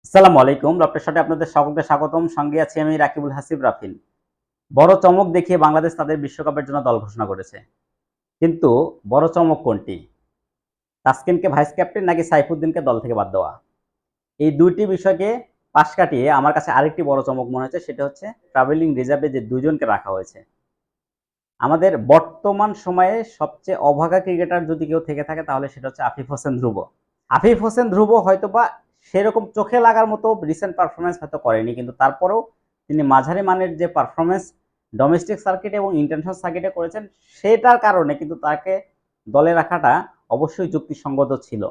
আসসালামু আলাইকুম। রপ্টের সাথে আপনাদের সকলকে স্বাগতম। সঙ্গে আছি আমি রাকিবুল হাসিব রাফিন। বড় চমক দেখিয়ে বাংলাদেশ তাদের বিশ্বকাপের জন্য দল ঘোষণা করেছে। কিন্তু বড় চমক কোনটি? তাসকিনকে ভাইস ক্যাপ্টেন নাকি সাইফুদ্দিনকে দল থেকে বাদ দেওয়া? এই ২ টি বিষয়কে পাশ কাটিয়ে আমার কাছে আরেকটি বড় চমক মনে হয়েছে, সেটা হচ্ছে ট্রাভেলিং রিজার্ভে যে ২ জনকে রাখা হয়েছে। আমাদের বর্তমান সময়ে সবচেয়ে অভাগা ক্রিকেটার যদি কেউ থেকে থাকে তাহলে সেটা হচ্ছে আফিফ হোসেন ধ্রুব। আফিফ হোসেন ধ্রুব হয়তোবা সেরকম চোখে লাগার মতো রিসেন্ট পারফরম্যান্স হয়তো করেনি, কিন্তু তারপরেও তিনি মাঝারি মানের যে পারফরম্যান্স ডোমেস্টিক সার্কিটে এবং ইন্টারন্যাশনাল সার্কিটে করেছেন, সেটার কারণে কিন্তু তাকে দলে রাখাটা অবশ্যই যুক্তিসঙ্গত ছিল।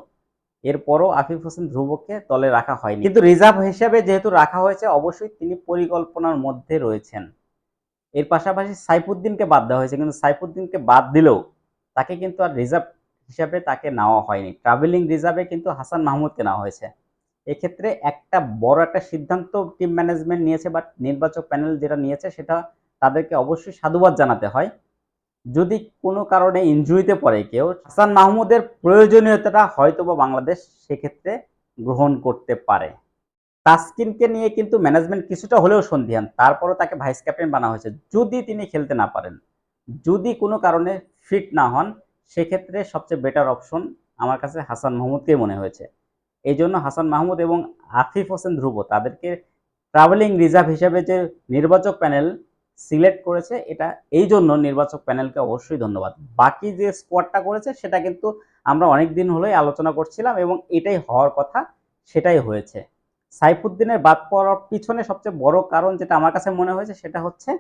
এরপরও আফিফ হোসেন ধ্রুবকে দলে রাখা হয়নি, কিন্তু রিজার্ভ হিসেবে যেহেতু রাখা হয়েছে অবশ্যই তিনি পরিকল্পনার মধ্যে রয়েছেন। এর পাশাপাশি সাইফুদ্দিনকে বাদ দেওয়া হয়েছে, কিন্তু সাইফুদ্দিনকে বাদ দিলেও তাকে কিন্তু আর রিজার্ভ হিসাবে তাকে নেওয়া হয়নি। ট্রাভেলিং রিজার্ভে কিন্তু হাসান মাহমুদকে নেওয়া হয়েছে। এক্ষেত্রে একটা বড় একটা সিদ্ধান্ত টিম ম্যানেজমেন্ট নিয়েছে বা নির্বাচক প্যানেল যেটা নিয়েছে সেটা তাদেরকে অবশ্যই সাধুবাদ জানাতে হয়। যদি কোনো কারণে ইনজুরিতে পড়ে কেউ, হাসান মাহমুদের প্রয়োজনীয়তাটা হয়তোবা বাংলাদেশ সেক্ষেত্রে গ্রহণ করতে পারে। তাসকিনকে নিয়ে কিন্তু ম্যানেজমেন্ট কিছুটা হলেও সন্দিহান, তারপরও তাকে ভাইস ক্যাপ্টেন বানা হয়েছে। যদি তিনি খেলতে না পারেন, যদি কোনো কারণে ফিট না হন, সেক্ষেত্রে সবচেয়ে বেটার অপশন আমার কাছে হাসান মাহমুদকেই মনে হয়েছে। এই জন্য হাসান মাহমুদ এবং আফিফ হোসেন ধ্রুব তাদেরকে ট্রাভেলিং রিজার্ভ হিসেবে যে নির্বাচক প্যানেল সিলেক্ট করেছে, এটা এই জন্য নির্বাচক প্যানেলকে অবশ্যই ধন্যবাদ। বাকি যে স্কোয়াডটা করেছে সেটা কিন্তু আমরা অনেক দিন হলেই আলোচনা করছিলাম এবং এটাই হওয়ার কথা, সেটাই হয়েছে। সাইফুদ্দিনের বাদ পড়ার পিছনে সবচেয়ে বড় কারণ যেটা আমার কাছে মনে হয়েছে সেটা হচ্ছে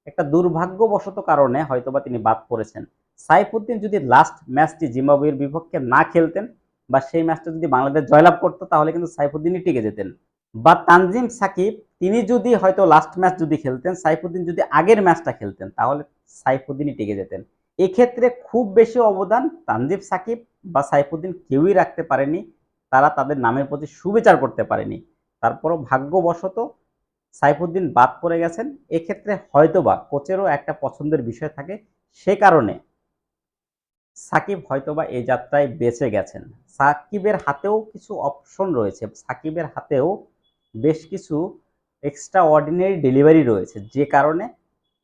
একটা দুর্ভাগ্যবশত কারণে হয়তোবা তিনি বাদ পড়েছেন। সাইফুদ্দিন যদি লাস্ট ম্যাচটি জিম্বাবুয়ের বিপক্ষে না খেলতেন বা সেই ম্যাচটা যদি বাংলাদেশ জয়লাভ করতো তাহলে কিন্তু সাইফুদ্দিনই টিকে যেতেন। বা তানজিম সাকিব তিনি যদি হয়তো লাস্ট ম্যাচ যদি খেলতেন, সাইফুদ্দিন যদি আগের ম্যাচটা খেলতেন তাহলে সাইফুদ্দিনই টিকে যেতেন। এক্ষেত্রে খুব বেশি অবদান তানজিম সাকিব বা সাইফুদ্দিন কেউই রাখতে পারেনি। তারা তাদের নামের প্রতি সুবিচার করতে পারেনি। তারপরও ভাগ্যবশত সাইফুদ্দিন বাদ পড়ে গেছেন। এক্ষেত্রে হয়তোবা কোচেরও একটা পছন্দের বিষয় থাকে, সে কারণে সাকিব হয়তোবা এই যাত্রায় বেঁচে গেছেন। সাকিবের হাতেও কিছু অপশন রয়েছে, সাকিবের হাতেও বেশ কিছু এক্সট্রা অর্ডিনারি ডেলিভারি রয়েছে, যে কারণে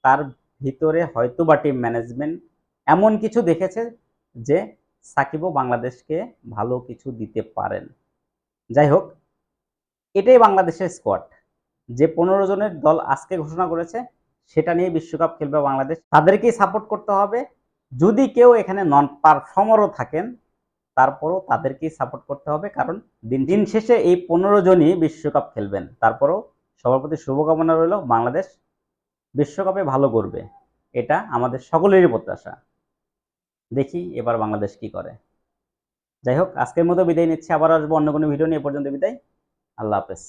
তার ভিতরে হয়তোবা টিম ম্যানেজমেন্ট এমন কিছু দেখেছে যে সাকিবও বাংলাদেশকে ভালো কিছু দিতে পারেন। যাই হোক, এটাই বাংলাদেশের স্কোয়াড। যে 15 জনের দল আজকে ঘোষণা করেছে সেটা নিয়ে বিশ্বকাপ খেলবে বাংলাদেশ, তাদেরকেই সাপোর্ট করতে হবে। যদি কেউ এখানে নন পারফর্মারও থাকেন তারপরও তাদেরকেই সাপোর্ট করতে হবে, কারণ দিন শেষে এই 15 জনই বিশ্বকাপ খেলবেন। তারপরও সবার প্রতি শুভকামনা রইল, বাংলাদেশ বিশ্বকাপে ভালো করবে, এটা আমাদের সকলেরই প্রত্যাশা। দেখি এবার বাংলাদেশ কি করে। যাই হোক, আজকের মতো বিদায় নিচ্ছি, আবার আসবো অন্য কোনো ভিডিও নিয়ে। এ পর্যন্ত বিদায়, আল্লাহ হাফেজ।